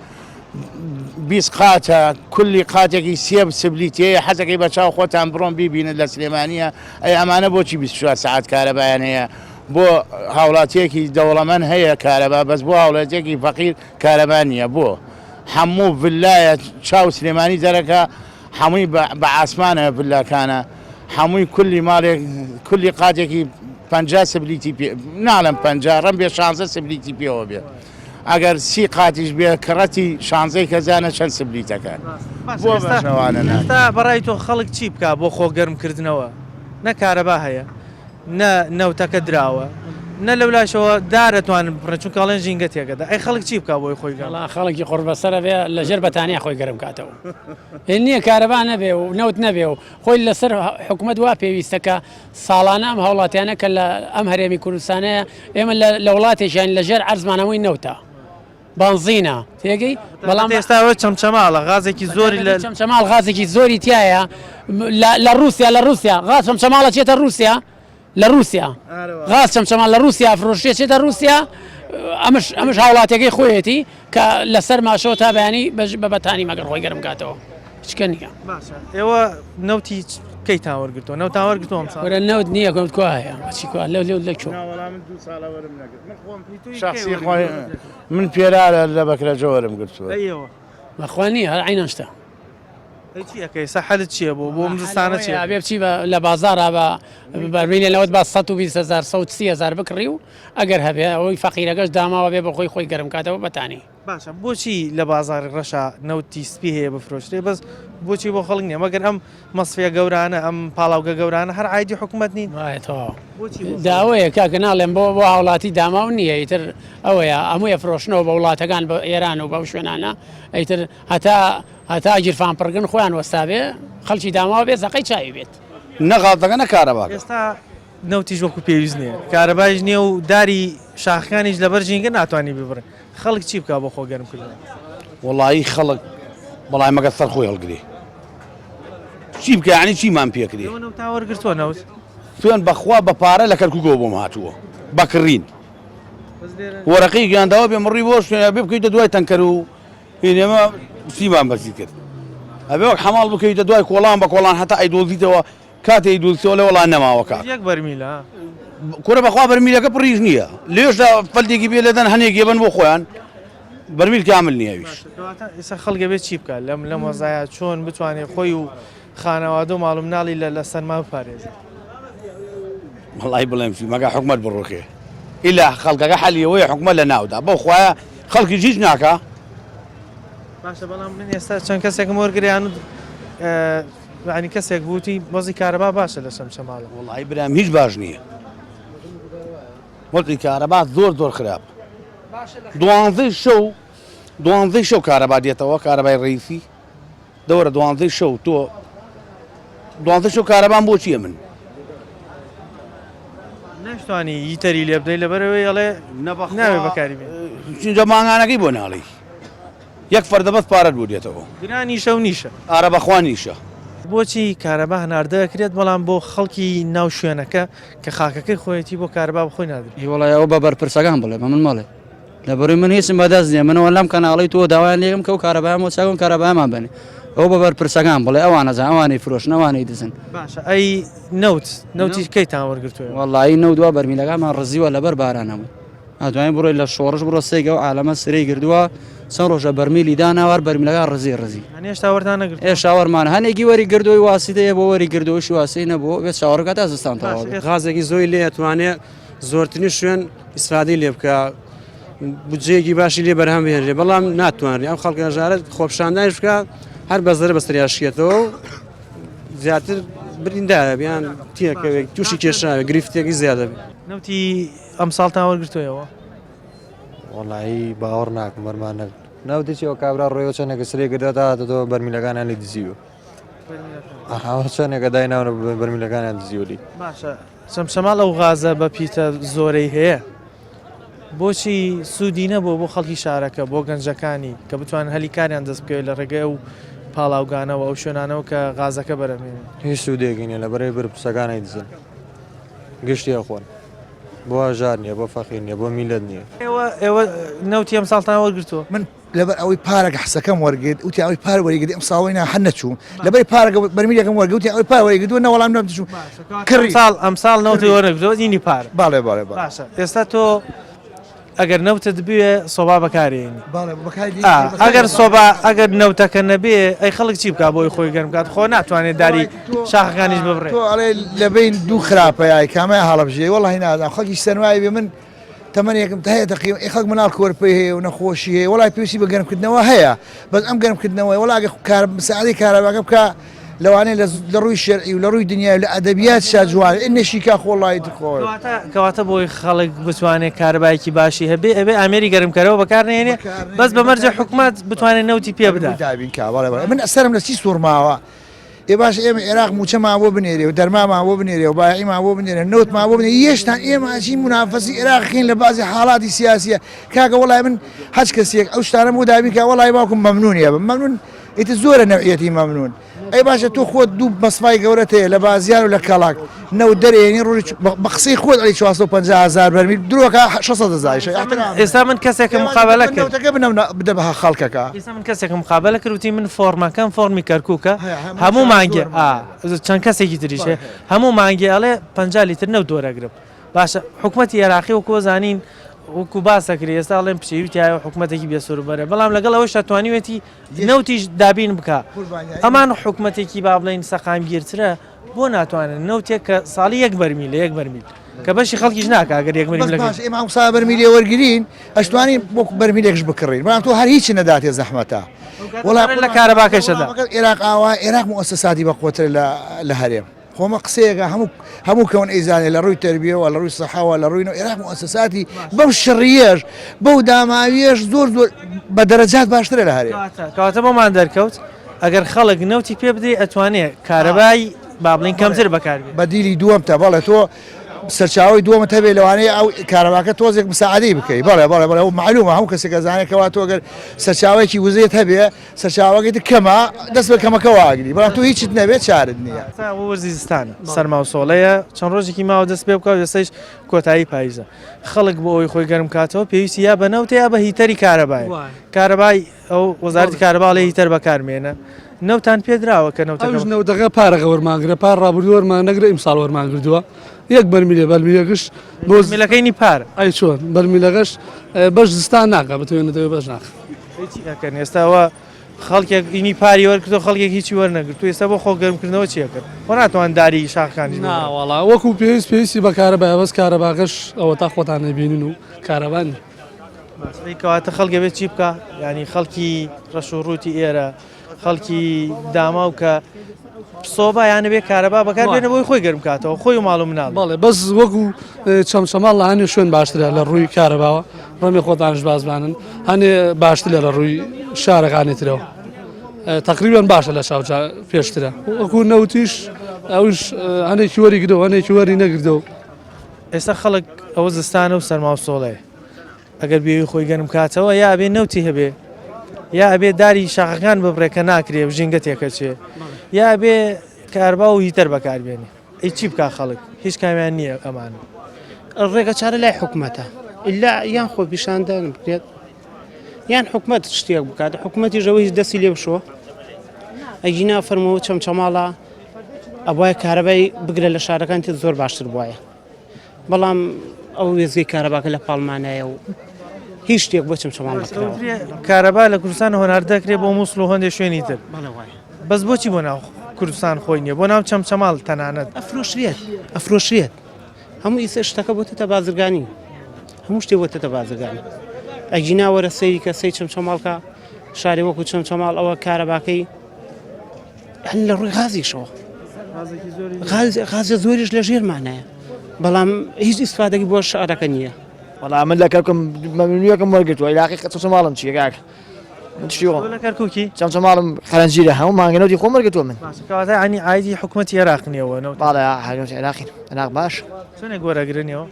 20 قاتە کولی قاتێکی سێ سبلیتەیە حەزەکەی بە چاو خۆتان بڕۆن بیبینن لە سلێمانیە ئەی ئەمانە بۆچی 24 ساعت کارەبایان هەیە بۆ هاوڵاتیەکی دەوڵەمەند هەیە کارەبا بەس بۆ هاوڵاتێکی فەقیر کارەبا نییە بۆ هەموو ڤیلایە چاو سلێمانی دەرەکە هەمووی بە ئاسمانە ڤیلاکانە هەمووی کولی ماڵێک کولی قاتێکی 50 سبلیتی ناڵم 50 ڕەم بێ 16 سبلیتی پێوە بێ ئەگەر 30 قاتیش بێ کڕەتی 16 کەزانە چەند سبلیتەکان بۆ بەشەوانە تا بەڕای تۆ خەڵک چی بکە بۆ خۆگەرمکردنەوە نە کارەبا هەیە نە نەوتەکە دراوە نە لەولاشەوە دارەتوانن بڕە چون کاڵێن ژینگە تێکەدا ئەی خەڵک چی بکە بۆی خۆی گەڵا خەڵکی قڕبەسەرە بێ لە ژێر بەتانیا خۆی گەرم کاتەوە نییە کارەبا نەبێ و نەوت نەبێ و خۆی لەسەر حکوومەت وا پێویستەکە ساڵانە ئەم هەوڵاتیانە کە لە ئەم هەرێمی کوردستانەیە ئێمە لە وڵاتێکیان لە ژێر عەرزمانەوەی نەوتە بنزینە تێگەی بەڵام ئێستاوە چەمچەماڵە غازێکی زۆری لە چەمچەماڵ غازێکی زۆری تایە لە رووسیا غاز چەمچەماڵە چێتە رووسیا لە رووسیا غاز چەمچەمان لە رووسیا فرۆشتێ چێتە رووسیا ئەمش هاوڵاتەکەی خۆیەتی کە لەسەر ماشەوە تا بەیانی بە بەتانی مەگەر خۆی گەرم کاتەوە چکە نییە ئێوە نەوتی کەی تاوەرگرتەوە نەوت تاوەرگرتوم وەرە نەوت نییە کەوت کوایە چیکە لەو لەکۆ شخصی خۆی من پێرارە لە بەکرە جۆرم گرتووە مەخوانی هەر عینەشتا چیەکەی سەحەلت چییە بۆ مزستانە چیە بێ بچی لە بازارە بە بەرمینە لەوت با 120,000 130,000 بکڕی و ئەگەر هەبێ ئەوەی فەقیرەکەش داماوە بێ بە خۆی گەرم کاتەوە بەتانی باشە بۆچی لە بازاری ڕەشا نەوتی سپی هەیە بفرۆشتێ بەس بۆچی بۆ خەڵک نییە مەگەر ئەم مەسفێ گەورانە ئەم پاڵاوگە گەورانە هەر عیدی حکوومەت نین وایەتەوە داوەیە کاکە ناڵێن بۆ هاوڵاتی داماو نییە ئیتر ئەوەیە هەموویە فرۆشنەوە بە وڵاتەکان بە ئێران و بەو شوێنانە ئەیتر هەتا گیرفان پڕگن خۆیان وەستابێ خەڵکی داماوە بێت زەقەی چاوی بێت نەغاڵتەکە نەکارەبا ئێستا نەوتیش وەکو پێویست نییە کارەبایش نییە و داری شاخەکانیش لەبەر ژینگە ناتوانانی ببڕن خەڵک چی بکە بۆ خۆ گەرمکردن وڵایی خەڵک بەڵای مەگە سەر خۆی هەڵگرێ چی بکە ینی چیمان پێکرێ تاوەرگرتووە نەوت سوێن بەخوا بە پارە لە کەرکووکەوە بۆم هاتووە بەکڕین وەرەقی گیانداوە بێ مڕی بۆ شوێنە بێ بکەیتە دوای تەنکەر و ئێنێمە سیمان بەسی کرد ئەبێ وەک حەماڵ بکەیتە دوای کۆڵان بە کۆڵان هەتا ئەیدۆزیتەوە کاتێ دۆزیتەوە لە وەڵان نەماوەکە یەک بەرمیلە کورە بەخوا بەرمیلەکە پڕیژ نییە لێشدا فەلتێکی بێ لەدەن هەنێکی بن بۆ خۆیان بەرمیل کامل نییەویش ئێستا خەڵگە بێت چی بکە لەم وەزایە چۆن بتوانێت خۆی و خانەوادە و ماڵم ناڵی لە سەرما بپارێزێت وڵی بڵێم چی مەگە حکومەت بڕۆکێ ئیلا خەڵکەکە حەلیەوەی حکومە لە ناودا بۆ خوایە خەڵکی هیچ ناکە باشە بەڵام من ئێستا چەند کەسێکم وەرگریان و ینی کەسێک بوتی مۆزی کارەبا باشە لە شەمشەماڵە وڵی برام هیچ باش نییە وەڵی کارەبا زۆر خراپ دوانزەی شەو کارەبا دێتەوە کارەبای ڕیسی دەوەرە دوانزەی شەو تۆ دوانزەی شەو کارەبان بۆ چییە من نەشتوانی ییتەری لێ بدەی لەبەرەوەی ئەڵێ ناوێ بەکاری بێ چینجا ماگانەکەی بۆ ناڵی یەک فەردەبەست پارەت بۆ دێتەوە گرانیشە و نیشە ئارە بەخوا نیشە بۆچی کارەبا هەناردەکرێت بەڵام بۆ خەڵکی ناو شوێنەکە کە خاکەکەی خۆیەتی بۆ کارەبا بخۆی نادرێت وڵای ئەو بە بەرپرسەکان بڵێ من ماڵێ لەبەروی من هیچم بەدەست نییە منەوە لەم کەناڵی تۆ داوایان لێگەم کە و کارەبایان وەچاگم کارەبایمان بنێ ئەو بە بەرپرسەکان بڵێ ئەوانەزان ئەوانەی فرۆشن ئەوانەی دزن باشە ئەی نەوتی کەیتان وەرگرتووە وەڵایی نەوت دووە بەرمیلەکانمان ڕزیوە لەبەر بارانەوە ئەتوانین بڕۆی لە شۆڕش بڕۆ سێگە و عالەمە سرەی گردووە چەند ڕۆژە بەرمیلی داناوار بەرمیلەکان ڕزی هێشتا وەردان نەگرت ئێشتا وەرمان هەنێکی وەری گردۆی واسیدەیە بۆ وەری گردۆشی واسی نەبوو بێت چاوەڕەکە تا زستان تەواو غازێکی زۆی لێ ئەتوانێت زۆرترین شوێن ئیسفادی لێ بکە بجێکی باشی لێ بەرهەم بهێنرێ بەڵام ناتوانێت ئەم خەڵکە ژارەت خۆپشاندانش بکە هەر بەزەرە بەستریاشیێتەوە زیاتر بریندایە بیان تیەکەوێک تووشی کێشاوێ گریفتێکی زیادە بێت نەوتی ئەم ساڵتان وەرگرتووەوە وڵایی باوەڕ ناکەم بەرمان نەوتی چی ئەو کابرا ڕێوە چەندێکە سرێ گردا داتەوە بەرمیلەکانیان لێ دزیوە چەندێکە دایناونە بەرمیلەکانیان دزیوەلی باشە شەمشەماڵ ئەو غازە بە پیتە زۆرەی هەیە بۆچی سوودی نەبوو بۆ خەڵکی شارەکە بۆ گەنجەکانی کە بتوانن هەلی کاریان دەست بکەوێت لە ڕێگەی ئەو پاڵاوگانەوە ئەو شوێنانەوە کە غازەکە بەرەمێنێت هیچ سوودێکی نیە لەبەرەی بەرپرسەکانی دزن گشتی ئەخۆن بۆ ئاژار نییە بۆ فەقیر نییە بۆ میلەت نییە ئێوە نەوتی ئەم ساڵتان وەرگرتووە من لەبەر ئەوەی پارەکە حسەکەم وەرگرت وتی ئەوەی پار وەرگرت ئەم ساڵینا هەر نەچوو لەبەر پارەکە بەرمیلەکەم وەرگوتی ئەوەی پار وەرگرتووە نەوەڵام نەمچوو ئەم ساڵ نەوتی وەرگرتووە دینی پار باڵێ باشە ئێستا تۆ ئەگەر نەوتت بوێ سۆبا بەکارێنی ئەگەر نەوتەکە نەبێ ئەی خەڵک چی بکە بۆی خۆی گەرم بکات خۆ ناتوانێت داری شاخەکانیش ببڕێت ئەڵێ لەبین دوو خراپەیە کامای هەڵەبژێ وەڵی نازان خەڵکی سەرمای بێ من تەمەنێکم هەیە تەقیم خەڵک مناڵ کۆرپەی هەیە و نەخۆشی هەیە وڵای پێویستی بە گەرمکردنەوە هەیە بەس ئەم گەرمکردنەوەی وڵاگە سعادی کارەباکە بکە لەوانەیە لە ڕووی شەرعی و لە ڕووی دنیای لە ئەدەبیات شاجوان نەشیکا خۆڵای خۆی کەواتە بۆی خەڵک بتوانێت کارەبایکی باشی هەبێ ئەبێ ئامێری گەرمکەرەوە بەکارنێنێ بەس بەمەرجە حکوومەت بتوانێت نەوتی پێ بدات من ئەسەرم لە چی سوورماوە ێ باش ئێمە عێراق موچەمان بۆ بنێرێ و دەرمامان بۆ بنێرێ و بایعیمان بۆ بنێرێ نەوتمان بۆ بنێ یەشتان ئێمە ئاچی منافەسی عێراقین لە بازی حاڵاتی سیاسیە کاکە وڵای من هەچ کەسێک ئەو شتانە بۆ دابی کە وڵای باوکم مەمنونیە بم مەمنون ئیتر زۆرە نەوعیەتی مەمنون ئەی باشە تۆ خۆت دوو مەسفای گەورەت هەیە لە بازیان و لە کەڵاک نەوت دەرێنی ڕۆژ بە قسەی خۆت ئەلی 450,000 بەرمیل درۆکە 600,000 ئێستا من کەسێکم مقابلە کرد بدە بە خەڵکەکە ئێستا من کەسێکم مقابلە کردوتی من فۆرمەکەم فۆرمی کەرکووکە هەموو مانگێ چەند کەسێکی تریشێ هەموو مانگێ ئەڵێ 50 لیتر نەوت دۆرەگرم باشە حکوومەتی عێراقی وەکو زانین وەکو باسەکری ئێستا ئەڵێن پشێویتیایە حکوومەتێکی بێسووربەرە بەڵام لەگەڵ ئەوەش توانیوێتی نەوتیش دابین بکە ئەمان حکوومەتێکی با بڵین سەقامگیرترە بۆ ناتوانن نەوتێک کە ساڵی 1 بەرمیل لە 1 بەرمیل کە بەشی خەڵکیش ناکە ئەگەر 1 بەرمیل ئێمە سا بەرمیلێ وەرگین ئەشتوانین بۆ بەرمیلێکش بکڕین بەڵام تۆ هەر هیچی نەداتێ زەحمەتە لە کارەباکەشەدا عێراق ئاوا عێراق مؤسساتی بەقوتر لە هەرێم خۆمە قسەیەکە هەموو کەون ئەیزانێ لە ڕووی تربیەوە لە ڕووی سەحاوە لە ڕووی عێراق مؤسساتی بەو شڕیەش بەو داماویەش زۆر بە دەرەجات باشترە لە هەرێم کەواتە بۆمان دەرکەوت ئەگەر خەڵک نەوتی پێ بدەی ئەتوانێت کارەبای با بڵین کەمتر بەکاربێت بە دیلی دووەمتە بەڵێ تۆ سەرچاوی دووەمە هەبێ لەوانەیە ئەو کارەباکە تۆزێک مساعدەی بکەیت بەڵێ ئەو معلومە هەموو کەسێک زانێکەوە تۆ ئەگەر سەرچاوێکی وزێت هەبێ سەرچاوەکەی کەمە دەست بە کەمەکە واگری بەڵام تۆ هیچت نەبێت چارت نییە وەرزی زستانە سەرما و سۆڵەیە چەند ڕۆژێکی ماوە دەست پێ بکەوت دەستەیش کۆتایی پاییزە خەڵک بۆ ئەوی خۆی گەرم کاتەوە پێویستی یا بە نەوتە یا بە هیتەری کارەبای کارەبای ئەو وەزارەتی کارەبا لێ هیتەر بەکارمێنە نەوتان پێدراوە کە ئەوش نەوتەکە پارەکە وەرمانگرە پار ڕابردوو وەرمانەگرە ئیمساڵ وەرمانگردووە 1 بەرمیلێ بەرمیلەکەش بۆمیلەکەی پار ئەی چۆن بەرمیلەکەش بەش زستان ناکە بتوێنێتەوە بەش ناکەن ئێستاوە خەڵکێک ئینی پاری وەرکردو خەڵکێک هیچی وەرنەگرت تو ئێستا بۆ خۆ گەرمکردنەوە چیە کرد خۆ ناتوان داری شاخەکانی ناوەڵا وەکو پێویستی بە کارەبای بەس کارەباکەش ئەوە تا خۆتان نەبینن و کارەبانی کەواتە خەڵکە بێت چی بکە ینی خەڵکی ڕەش و ڕووتی ئێرە خەڵکی داما و کە سۆبا یانە بێ کارەبا بەکاربێنە بۆی خۆی گەرم کاتەوە خۆی و ماڵ و مناڵ بەڵێ بەس وەکو چەمچەماڵ لە هەنێ شوێن باشترە لە ڕووی کارەباوە ڕەمی خۆتانش بازبانن هەنێ باشترە لە ڕووی شارەکانێترەوە تقریبان باشە لە شاوجا پێشترە وەکو نەوتیش ئەوش هەنێکی وەری گرەوە هەنێکی وەری نەگردەوە ئێستا خەڵک ئەوە زستانە و سەرما و سۆڵەیە ئەگەر بێوی خۆی گەرم کاتەوە یا ئەبێ نەوتی هەبێ یا ئەبێ داری شاخەکان ببڕێکە ناکرێ و ژینگە تێکەچێ یا ئەبێ کاربا و هیتەر بەکاربێنێ ئەی چی بکە خەڵک هیچ کامیان نییە ئەمان ڕێگە چارە لای حکوومەتە ئللا یان خۆ پیشاندان بکرێت یان حکوومەت شتێک بکات حکوومەتی ژەوەی دەستی لێ بشۆ ئەگینا فەرمەوە چەمچەماڵە ئەوایە کارەبای بگرە لە شارەکان تێ زۆر باشتر بواە بەڵام ئەو وێزگەی کارەباکە لە پاڵمانایە و هیچ شتێک بۆ چەمچەماڵ نەکراوە کارەبا لە کوردستان هۆنار دەکرێت بۆ مووسڵ و هەندێک شوێنی تر بەس بۆچی بۆ ناو کوردستان خۆی نییە بۆ ناو چەمچەماڵ تەنانەت ئەفرۆشرێت هەموو ئیسە شتەکە بۆتە بازرگانی هەموو شتێ بۆتە بازرگانی ئەگینا وەرە سەیری کە سەی چەمچەماڵکە شاری وەکو چەمچەماڵ ئەوە کارەباکەی هەن لە ڕووی غازیشەوە غازە زۆریش لە ژێرمانایە بەڵام هیچ ئیسفادەی بۆ شارەکە نییە وەڵام من لە کەرکم مەمنوعەکەم وەرگرتووە عێراقی چەمچەماڵم چییە کاکە لە کەرکووکی چەمچەماڵم خەرەنجیرە هەموو مانگەنەوتی خۆم وەرگرتووە من کەواتە عنی ئایدی حکوومەتی عێراق نیەوە باڵێ حاکەوتی عێراقین عێراق باش چۆنێک وەرەگرنیەوە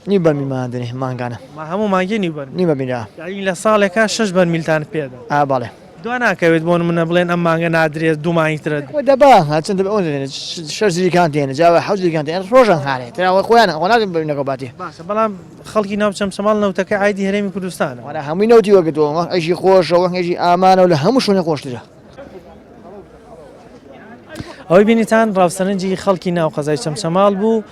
نی بەرمیلمان دێنێ مانگانە هەموو مانگی نی بەرمیلا لە ساڵێکا 6 بەرمیلتان پێدا باڵێ دو ناکەوێت بۆ منە بڵێن ئەم مانگە نادرێت دوو مانگترە دەبا چەند شەر زیریکان تێنە جاوە حەوت زیریکان تێن ڕۆژان هاانێت تراوە خۆیان ئەوەناگەن ببینەکە باتێ بەڵام خەڵکی ناو چەمچەماڵ نەوتەکە ئایدی هەرێمی کوردستانە وەرە هەمووی نەوتی وەگرتەوە ئەژی خۆشەوە هێژی ئامانە و لە هەموو شوێنە خۆشترە ئەوەی بینیتان ڕاوسەرنجی خەڵکی ناو قەزای چەمچەماڵ بوو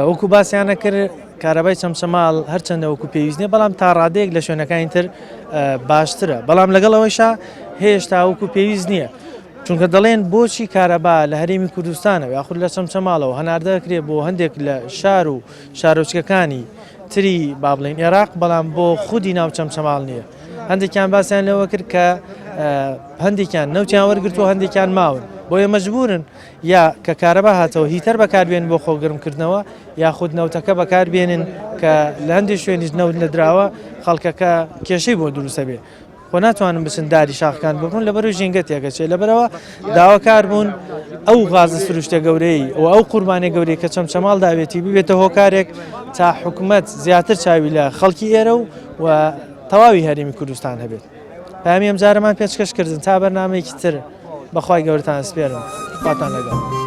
وەکو باسییانە کرد کارەبای چەمچەماڵ هەرچەندە وەکو پێویستنیە بەڵام تا ڕادەیەک لە شوێنەکانی تر باشترە بەڵام لەگەڵ ئەوەیشا هێشتا وەکو پێویست نییە چونکە دەڵێن بۆچی کارەبا لە هەرێمی کوردستانەوە یاخود لە چەمچەماڵەوە هەناردەکرێت بۆ هەندێک لە شار و شارۆچکەکانی تری با بڵێن عێراق بەڵام بۆ خودی ناو چەمچەماڵ نییە هەندێکیان باسییان لەوە کرد کە هەندێکیان نەوتیان وەرگرتووە هەندێکیان ماون بۆیە مەجبورن یا کە کارەبا هاتەوە هیتەر بەکاربێن بۆ خۆگەرمکردنەوە یا خود نەوتەکە بەکاربێنن کە لە هەندێک شوێنیش نەوت نەدراوە خەڵکەکە کێشەی بۆ دروستە بێ خۆ ناتوانن بچن داری شاخەکان ببڕون لەبەرەوەی ژینگە تێکەچێت لەبەرەوە داواکار بوون ئەو غازە سروشتە گەورەی و ئەو قوربانە گەورەی کە چەمچەماڵ داوێتی ببێتە هۆکارێک تا حکوومەت زیاتر چاوی لە خەڵکی ئێرە و تەواوی هەرێمی کوردستان هەبێت پامی ئەم جارەمان پێچکەشکردن تا بەرنامەیەکی تر بەخوای گەورەتان سپێرم خواتان لەگەڵ